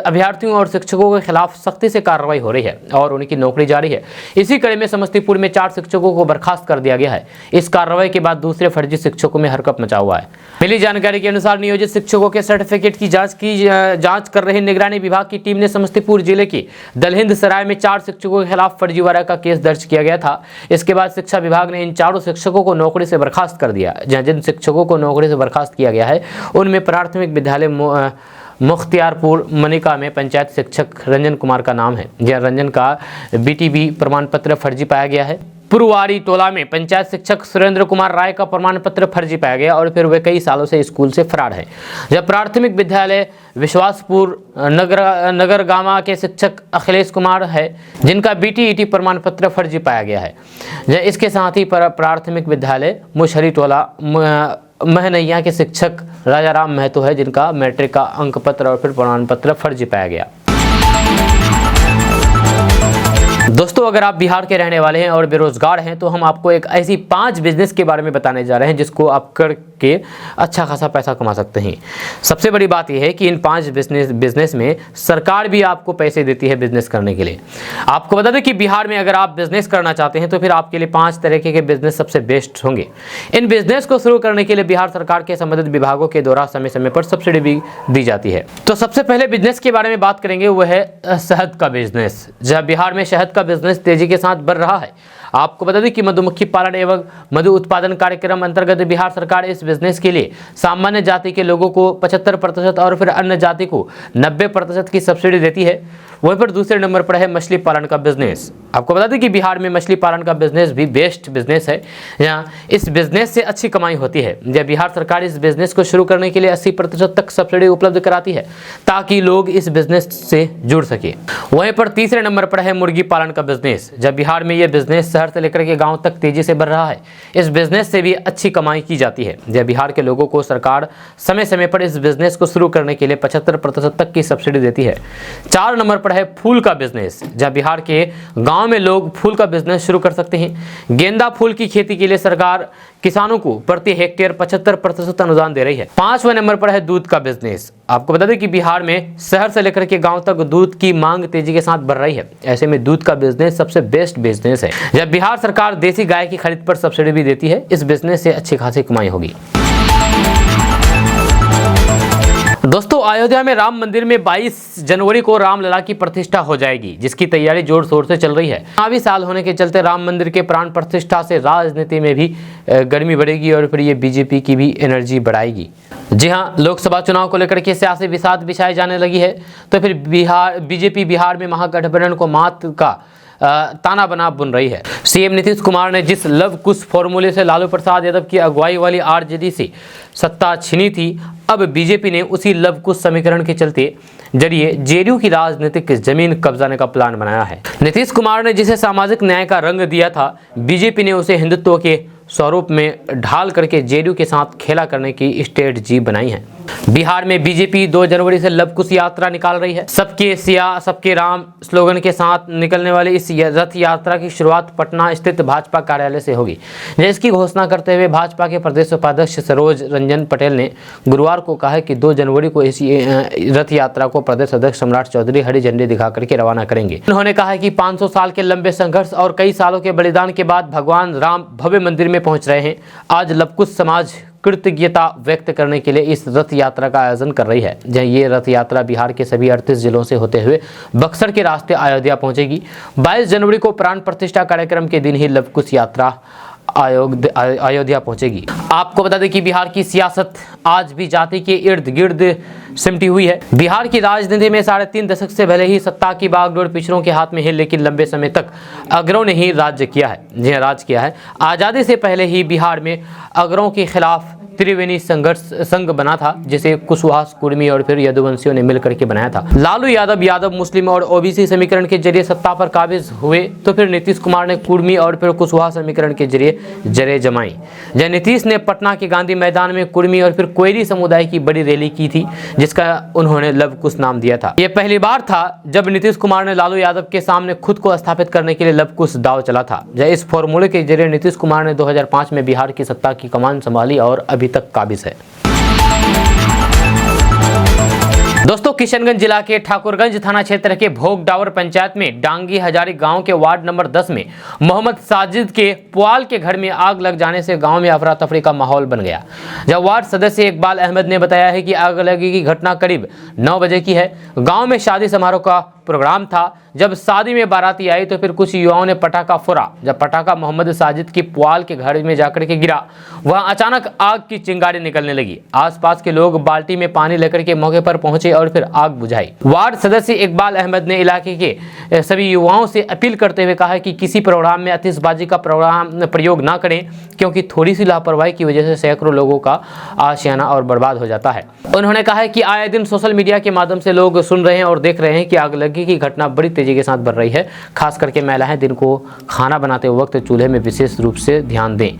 अभ्यर्थियों और शिक्षकों के खिलाफ सख्ती से कार्रवाई हो रही है और उनकी नौकरी जारी है। इसी कड़ी में समस्तीपुर में 4 शिक्षकों को बर्खास्त कर दिया गया है। इस कार्रवाई के बाद दूसरे फर्जी शिक्षकों में हरकत मचा हुआ है। मिली जानकारी के अनुसार नियोजित शिक्षकों के सर्टिफिकेट की जांच कर रही निगरानी विभाग की टीम ने समस्तीपुर जिले की दलहिंद सराय में 4 शिक्षकों के खिलाफ फर्जीवाड़ा का केस दर्ज किया गया था। इसके बाद शिक्षा विभाग ने इन चारों शिक्षकों को नौकरी से बर्खास्त कर दिया। जिन शिक्षकों को नौकरी से बर्खास्त किया गया है उनमें प्राथमिक विद्यालय मुख्तियारपुर मनिका में पंचायत शिक्षक रंजन कुमार का नाम है। यह रंजन का बीटीबी प्रमाण पत्र फर्जी पाया गया है। पुरवारी टोला में पंचायत शिक्षक सुरेंद्र कुमार राय का प्रमाण पत्र फर्जी पाया गया और फिर वे कई सालों से स्कूल से फरार है। जब प्राथमिक विद्यालय विश्वासपुर नगरगामा के शिक्षक अखिलेश कुमार है, जिनका बीटीईटी प्रमाण पत्र फर्जी पाया गया है। इसके साथ ही प्राथमिक विद्यालय मुशहरी टोला महनैया के शिक्षक राजाराम महतो है, जिनका मैट्रिक का अंक पत्र और फिर प्रमाण पत्र फर्जी पाया गया। दोस्तों, अगर आप बिहार के रहने वाले हैं और बेरोजगार हैं तो हम आपको एक ऐसी 5 बिजनेस के बारे में बताने जा रहे हैं जिसको आप करके अच्छा खासा पैसा कमा सकते हैं। सबसे बड़ी बात यह है कि इन 5 बिजनेस में सरकार भी आपको पैसे देती है बिजनेस करने के लिए। आपको बता दें कि बिहार में अगर आप बिजनेस करना चाहते हैं तो फिर आपके लिए 5 तरीके के बिजनेस सबसे बेस्ट होंगे। इन बिजनेस को शुरू करने के लिए बिहार सरकार के संबंधित विभागों के द्वारा समय समय पर सब्सिडी भी दी जाती है। तो सबसे पहले बिजनेस के बारे में बात करेंगे, वह है शहद का बिजनेस। जब बिहार में शहद का बिजनेस तेजी के साथ बढ़ रहा है। आपको बता दें कि मधुमक्खी पालन एवं मधु उत्पादन कार्यक्रम अंतर्गत बिहार सरकार इस बिजनेस के लिए सामान्य जाति के लोगों को 75% और फिर अन्य जाति को 90% की सब्सिडी देती है। वहीं पर दूसरे नंबर पर है मछली पालन का बिजनेस। आपको बता दें कि बिहार में मछली पालन का बिजनेस भी बेस्ट बिजनेस है। यहाँ इस बिजनेस से अच्छी कमाई होती है। जब बिहार सरकार इस बिजनेस को शुरू करने के लिए 80% तक सब्सिडी उपलब्ध कराती है ताकि लोग इस बिजनेस से जुड़ सके। वहीं पर तीसरे नंबर पर है मुर्गी पालन का बिजनेस। जब बिहार में यह बिजनेस शहर से लेकर के गांव तक तेजी से बढ़ रहा है, इस बिजनेस से भी अच्छी कमाई की जाती है। जब बिहार के लोगों को सरकार समय समय पर इस बिजनेस को शुरू करने के लिए 75% तक की सब्सिडी देती है। 4 नंबर पर है फूल का बिजनेस। जब बिहार के गांव में लोग फूल का बिजनेस शुरू कर सकते हैं। गेंदा फूल की खेती के लिए सरकार किसानों को प्रति हेक्टेयर 75% अनुदान दे रही है। 5वें नंबर पर है दूध का बिजनेस। आपको बता दें कि बिहार में शहर से लेकर के गांव तक दूध की मांग तेजी के साथ बढ़ रही है। ऐसे में दूध का बिजनेस सबसे बेस्ट बिजनेस है। जब बिहार सरकार देसी गाय की खरीद पर सब्सिडी भी देती है, इस बिजनेस से अच्छी खासी कमाई होगी। दोस्तों, अयोध्या में राम मंदिर में 22 जनवरी को रामलला की प्रतिष्ठा हो जाएगी, जिसकी तैयारी जोर शोर से चल रही है। चुनावी साल होने के चलते राम मंदिर के प्राण प्रतिष्ठा से राजनीति में भी गर्मी बढ़ेगी और फिर ये बीजेपी की भी एनर्जी बढ़ाएगी। जी हाँ, लोकसभा चुनाव को लेकर के सियासी विषाद बिछाई जाने लगी है, तो फिर बीजेपी बिहार में महागठबंधन को मात का ताना बना बुन रही है। सीएम नीतीश कुमार ने जिस लव कुश फॉर्मूले से लालू प्रसाद यादव की अगुवाई वाली आरजेडी से सत्ता छीनी थी, अब बीजेपी ने उसी लव कुश समीकरण के चलते जरिए जेडीयू की राजनीतिक जमीन कब्जाने का प्लान बनाया है। नीतीश कुमार ने जिसे सामाजिक न्याय का रंग दिया था, बीजेपी ने उसे हिंदुत्व के स्वरूप में ढाल करके जेडीयू के साथ खेला करने की स्ट्रेटजी बनाई है। बिहार में बीजेपी 2 जनवरी से लव कुश यात्रा निकाल रही है। सबके सिया सबके राम स्लोगन के साथ निकलने वाली इस रथ यात्रा की शुरुआत पटना स्थित भाजपा कार्यालय से होगी। जिसकी घोषणा करते हुए भाजपा के प्रदेश उपाध्यक्ष सरोज रंजन पटेल ने गुरुवार को कहा कि 2 जनवरी को इस रथ यात्रा को प्रदेश अध्यक्ष सम्राट चौधरी हरी झंडी दिखा करके रवाना करेंगे। उन्होंने कहा कि 500 साल के लंबे संघर्ष और कई सालों के बलिदान के बाद भगवान राम भव्य मंदिर में पहुंच रहे हैं। आज लव कुश समाज कृतज्ञता व्यक्त करने के लिए इस रथ यात्रा का आयोजन कर रही है। जहाँ ये रथ यात्रा बिहार के सभी 38 जिलों से होते हुए बक्सर के रास्ते अयोध्या पहुंचेगी। 22 जनवरी को प्राण प्रतिष्ठा कार्यक्रम के दिन ही लव कुश यात्रा अयोध्या पहुंचेगी। आपको बता दें कि बिहार की सियासत आज भी जाति के इर्द गिर्द सिमटी हुई है। बिहार की राजनीति में 3.5 दशक से भले ही सत्ता की बागडोर पिछड़ों के हाथ में है, लेकिन लंबे समय तक अगरों ने ही राज्य किया है। जी राज किया है। आज़ादी से पहले ही बिहार में अगरों के खिलाफ त्रिवेणी संघर्ष संघ बना था, जिसे कुशवाहा, कुर्मी और फिर यदुवंशियों ने मिलकर के बनाया था। लालू यादव मुस्लिम और ओबीसी समीकरण के जरिए सत्ता पर काबिज हुए तो फिर नीतीश कुमार ने कुर्मी और फिर कुशवाहा समीकरण के जरिए जड़ें जमाई। जब नीतीश ने पटना के गांधी मैदान में कुर्मी और फिर कोयरी समुदाय की बड़ी रैली की थी, जिसका उन्होंने लव कुश नाम दिया था। यह पहली बार था जब नीतीश कुमार ने लालू यादव के सामने खुद को स्थापित करने के लिए लव कुश दांव चला था। इस फॉर्मूले के जरिए नीतीश कुमार ने 2005 में बिहार की सत्ता की कमान संभाली और अभी तक काबिज है। दोस्तों, किशनगंज जिला के ठाकुरगंज थाना क्षेत्र के भोगडावर पंचायत में डांगी हजारी गांव के वार्ड नंबर 10 में मोहम्मद साजिद के पुआल के घर में आग लग जाने से गांव में अफरा तफरी का माहौल बन गया। जब वार्ड सदस्य इकबाल अहमद ने बताया है कि आग लगी की घटना करीब 9 बजे की है। गांव में शादी समारोह का प्रोग्राम था। जब शादी में बाराती आई तो फिर कुछ युवाओं ने पटाखा फोड़ा। जब पटाखा मोहम्मद साजिद की पुआल के घर में जाकर के गिरा, वहां अचानक आग की चिंगारी निकलने लगी। आसपास के लोग बाल्टी में पानी लेकर के मौके पर पहुंचे और फिर आग बुझाई। वार्ड सदस्य इकबाल अहमद ने इलाके के सभी युवाओं से अपील करते हुए कहा कि किसी प्रोग्राम में आतिशबाजी का प्रयोग ना करें, क्योंकि थोड़ी सी लापरवाही की वजह से सैकड़ों लोगों का आशियाना और बर्बाद हो जाता है। उन्होंने कहा है कि आए दिन सोशल मीडिया के माध्यम से लोग सुन रहे हैं और देख रहे हैं कि आग लगी की घटना बड़ी तेजी के साथ बढ़ रही है। खास करके महिलाएं दिन को खाना बनाते वक्त चूल्हे में विशेष रूप से ध्यान दें।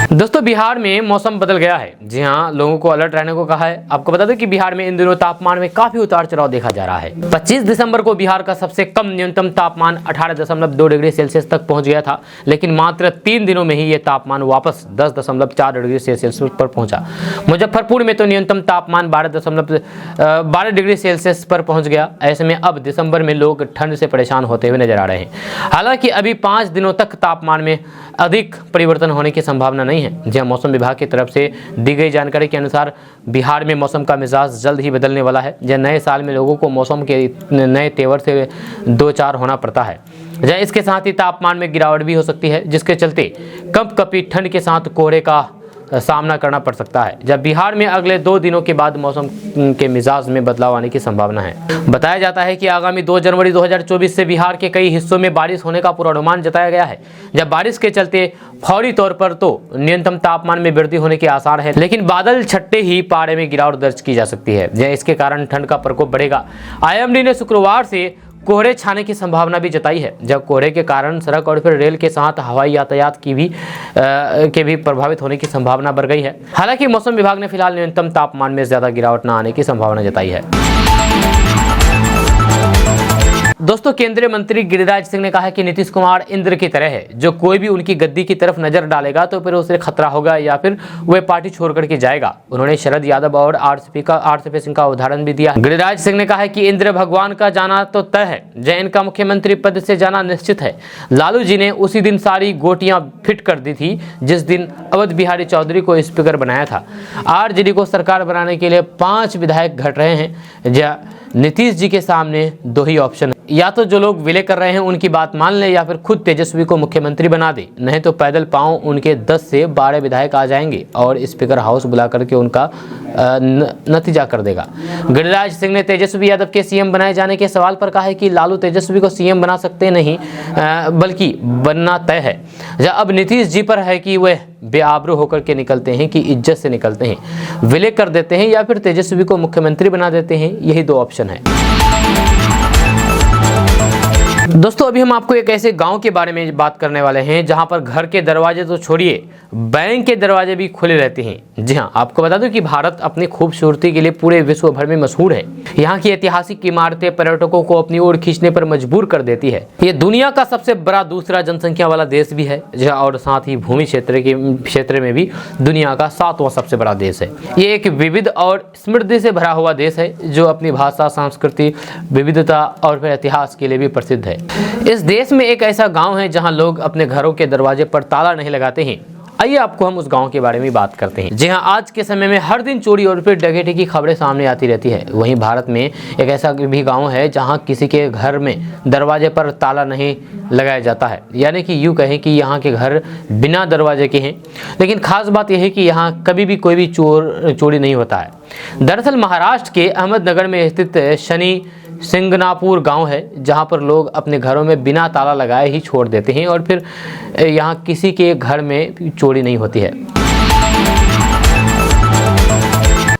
दोस्तों, बिहार में मौसम बदल गया है। जी हाँ, लोगों को अलर्ट रहने को कहा है। आपको बता दें कि बिहार में इन दिनों तापमान में काफी उतार चढ़ाव देखा जा रहा है। 25 दिसंबर को बिहार का सबसे कम न्यूनतम तापमान 18.2 डिग्री सेल्सियस तक पहुंच गया था, लेकिन मात्र 3 दिनों में ही ये तापमान वापस 10.4 डिग्री सेल्सियस पर पहुंचा। मुजफ्फरपुर में तो न्यूनतम तापमान 12 डिग्री सेल्सियस पर पहुंच गया। ऐसे में अब दिसंबर में लोग ठंड से परेशान होते हुए नजर आ रहे हैं। हालांकि अभी 5 दिनों तक तापमान में अधिक परिवर्तन होने की संभावना नहीं है। जहां मौसम विभाग की तरफ से दी गई जानकारी के अनुसार बिहार में मौसम का मिजाज जल्द ही बदलने वाला है। जब नए साल में लोगों को मौसम के नए तेवर से दो चार होना पड़ता है। जहाँ इसके साथ ही तापमान में गिरावट भी हो सकती है, जिसके चलते कंपकपी ठंड के साथ कोहरे का सामना करना पड़ सकता है। जब बिहार में अगले 2 दिनों के बाद मौसम के मिजाज में बदलाव आने की संभावना है। बताया जाता है कि आगामी 2 जनवरी 2024 से बिहार के कई हिस्सों में बारिश होने का पूर्वानुमान जताया गया है। जब बारिश के चलते फौरी तौर पर तो न्यूनतम तापमान में वृद्धि होने के आसार है, लेकिन बादल छटते ही पारे में गिरावट दर्ज की जा सकती है। इसके कारण ठंड का प्रकोप बढ़ेगा। IMD ने शुक्रवार से कोहरे छाने की संभावना भी जताई है। जब कोहरे के कारण सड़क और फिर रेल के साथ हवाई यातायात की भी प्रभावित होने की संभावना बढ़ गई है। हालांकि मौसम विभाग ने फिलहाल न्यूनतम तापमान में ज्यादा गिरावट न आने की संभावना जताई है। दोस्तों, केंद्रीय मंत्री गिरिराज सिंह ने कहा है कि नीतीश कुमार इंद्र की तरह है, जो कोई भी उनकी गद्दी की तरफ नजर डालेगा तो फिर उसे खतरा होगा या फिर वह पार्टी छोड़ करके जाएगा। उन्होंने शरद यादव और आरसीपी सिंह का उदाहरण भी दिया। गिरिराज सिंह ने कहा है कि इंद्र भगवान का जाना तो तय है, जैन का मुख्यमंत्री पद से जाना निश्चित है। लालू जी ने उसी दिन सारी गोटियां फिट कर दी थी जिस दिन अवध बिहारी चौधरी को स्पीकर बनाया था। आरजेडी को सरकार बनाने के लिए 5 विधायक घट रहे हैं। जहाँ नीतीश जी के सामने 2 ही ऑप्शन है, या तो जो लोग विलय कर रहे हैं उनकी बात मान ले या फिर खुद तेजस्वी को मुख्यमंत्री बना दे, नहीं तो पैदल पांव उनके 10 से 12 विधायक आ जाएंगे और स्पीकर हाउस बुला करके उनका नतीजा कर देगा। गिरिराज सिंह ने तेजस्वी यादव के सीएम बनाए जाने के सवाल पर कहा है कि लालू तेजस्वी को सीएम बना सकते नहीं, बल्कि बनना तय है। जब अब नीतीश जी पर है कि वह बेआबरू होकर के निकलते हैं कि इज्जत से निकलते हैं, विलय कर देते हैं या फिर तेजस्वी को मुख्यमंत्री बना देते हैं। यही 2 ऑप्शन है। दोस्तों, अभी हम आपको एक ऐसे गांव के बारे में बात करने वाले हैं जहां पर घर के दरवाजे तो छोड़िए, बैंक के दरवाजे भी खुले रहते हैं। जी हां, आपको बता दूं कि भारत अपनी खूबसूरती के लिए पूरे विश्व भर में मशहूर है। यहाँ की ऐतिहासिक इमारतें पर्यटकों को अपनी ओर खींचने पर मजबूर कर देती है। ये दुनिया का सबसे बड़ा दूसरा जनसंख्या वाला देश भी है, और साथ ही भूमि क्षेत्र में भी दुनिया का 7वां सबसे बड़ा देश है। ये एक विविध और समृद्धि से भरा हुआ देश है, जो अपनी भाषा, संस्कृति, विविधता और फिर इतिहास के लिए भी प्रसिद्ध है। इस देश में एक ऐसा गांव है जहां लोग अपने घरों के दरवाजे पर ताला नहीं लगाते हैं। आइए आपको हम उस गांव के बारे में बात करते हैं। जी हां, आज के समय में हर दिन चोरी और फिर डकैती की खबरें सामने आती रहती है। वहीं भारत में एक ऐसा भी गांव है जहां किसी के घर में दरवाजे पर ताला नहीं लगाया जाता है, यानी कि यूँ कहें कि यहाँ के घर बिना दरवाजे के हैं। लेकिन खास बात यह है कि यहाँ कभी भी कोई भी चोरी नहीं होता है। दरअसल महाराष्ट्र के अहमदनगर में स्थित शनि सिंगनापुर गांव है, जहां पर लोग अपने घरों में बिना ताला लगाए ही छोड़ देते हैं और फिर यहां किसी के घर में चोरी नहीं होती है।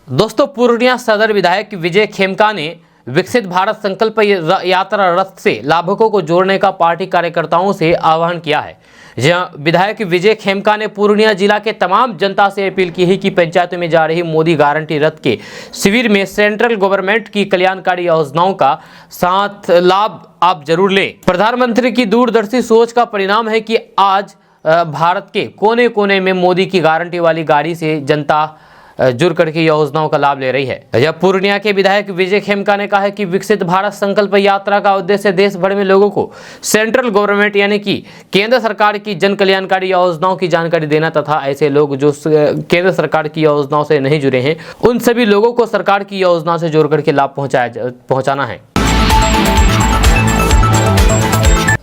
दोस्तों, पूर्णिया सदर विधायक विजय खेमका ने विकसित भारत संकल्प यात्रा रथ से लाभुकों को जोड़ने का पार्टी कार्यकर्ताओं से आह्वान किया है। जहां विधायक विजय खेमका ने पूर्णिया जिला के तमाम जनता से अपील की है कि पंचायतों में जा रही मोदी गारंटी रथ के शिविर में सेंट्रल गवर्नमेंट की कल्याणकारी योजनाओं का साथ लाभ आप जरूर लें। प्रधानमंत्री की दूरदर्शी सोच का परिणाम है कि आज भारत के कोने कोने में मोदी की गारंटी वाली गाड़ी से जनता जुड़ करके योजनाओं का लाभ ले रही है। जब पूर्णिया के विधायक विजय खेमका ने कहा है कि विकसित भारत संकल्प यात्रा का उद्देश्य देश भर में लोगों को सेंट्रल गवर्नमेंट यानी कि केंद्र सरकार की जन कल्याणकारी योजनाओं की जानकारी देना तथा ऐसे लोग जो केंद्र सरकार की योजनाओं से नहीं जुड़े हैं उन सभी लोगों को सरकार की योजना से जोड़ करके लाभ पहुंचाना है।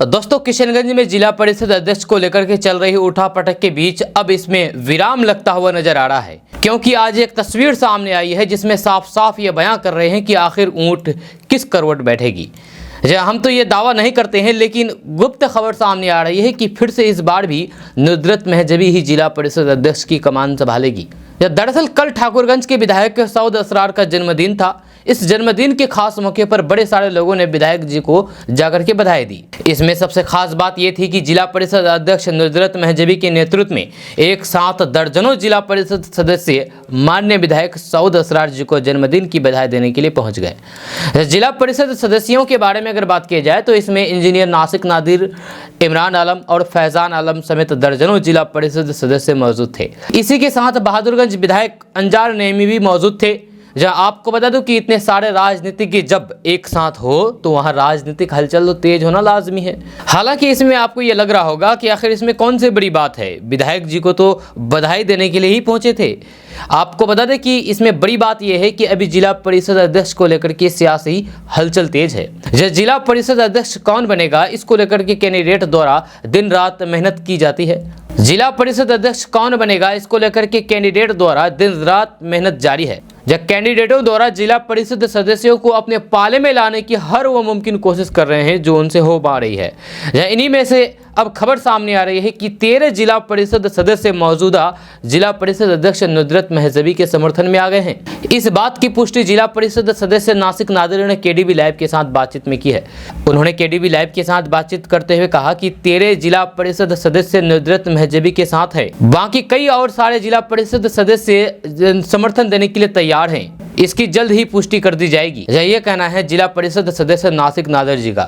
दोस्तों, किशनगंज में जिला परिषद अध्यक्ष को लेकर के चल रही उठापटक के बीच अब इसमें विराम लगता हुआ नजर आ रहा है, क्योंकि आज एक तस्वीर सामने आई है जिसमें साफ साफ ये बयां कर रहे हैं कि आखिर ऊंट किस करवट बैठेगी। हम तो ये दावा नहीं करते हैं, लेकिन गुप्त खबर सामने आ रही है कि फिर से इस बार भी नुसरत महजबी ही जिला परिषद अध्यक्ष की कमान संभालेगी। दरअसल कल ठाकुरगंज के विधायक सऊद असरार का जन्मदिन था। इस जन्मदिन के खास मौके पर बड़े सारे लोगों ने विधायक जी को जाकर के बधाई दी। इसमें सबसे खास बात यह थी कि जिला परिषद अध्यक्ष नुसरत महजबी के नेतृत्व में एक साथ दर्जनों जिला परिषद सदस्य माननीय विधायक सऊद असरार जी को जन्मदिन की बधाई देने के लिए पहुंच गए। जिला परिषद सदस्यों के बारे में अगर बात की जाए तो इसमें इंजीनियर नासिक नादिर, इमरान आलम और फैजान आलम समेत दर्जनों जिला परिषद सदस्य मौजूद थे। इसी के साथ बहादुरगंज विधायक अंजार नेमी भी मौजूद थे। जहां आपको बता दूं कि इतने सारे राजनीतिज्ञ जब एक साथ हो तो वहां राजनीतिक हलचल तो तेज होना लाजमी है। हालांकि इसमें आपको ये लग रहा होगा कि आखिर इसमें कौन सी बड़ी बात है, विधायक जी को तो बधाई देने के लिए ही पहुंचे थे। आपको बता दें कि इसमें बड़ी बात यह है कि अभी जिला परिषद अध्यक्ष को लेकर के सियासी हलचल तेज है। जिला परिषद अध्यक्ष कौन बनेगा इसको लेकर के कैंडिडेट द्वारा दिन रात मेहनत की जाती है। जिला परिषद अध्यक्ष कौन बनेगा इसको लेकर के कैंडिडेट द्वारा दिन रात मेहनत जारी है। जब कैंडिडेटों द्वारा जिला परिषद सदस्यों को अपने पाले में लाने की हर वो मुमकिन कोशिश कर रहे हैं जो उनसे हो पा रही है। इन्हीं में से अब खबर सामने आ रही है कि 13 जिला परिषद सदस्य मौजूदा जिला परिषद अध्यक्ष नुसरत महजबी के समर्थन में आ गए हैं। इस बात की पुष्टि जिला परिषद सदस्य नासिक नादिर ने केडीबी लाइव के साथ बातचीत में की है। उन्होंने केडीबी लाइव के साथ बातचीत करते हुए कहा कि 13 जिला परिषद सदस्य नुसरत महजबी के साथ है, बाकी कई और सारे जिला परिषद सदस्य समर्थन देने के लिए तैयार हैं। इसकी जल्द ही पुष्टि कर दी जाएगी। ये कहना है जिला परिषद सदस्य नासिक नादिर जी का।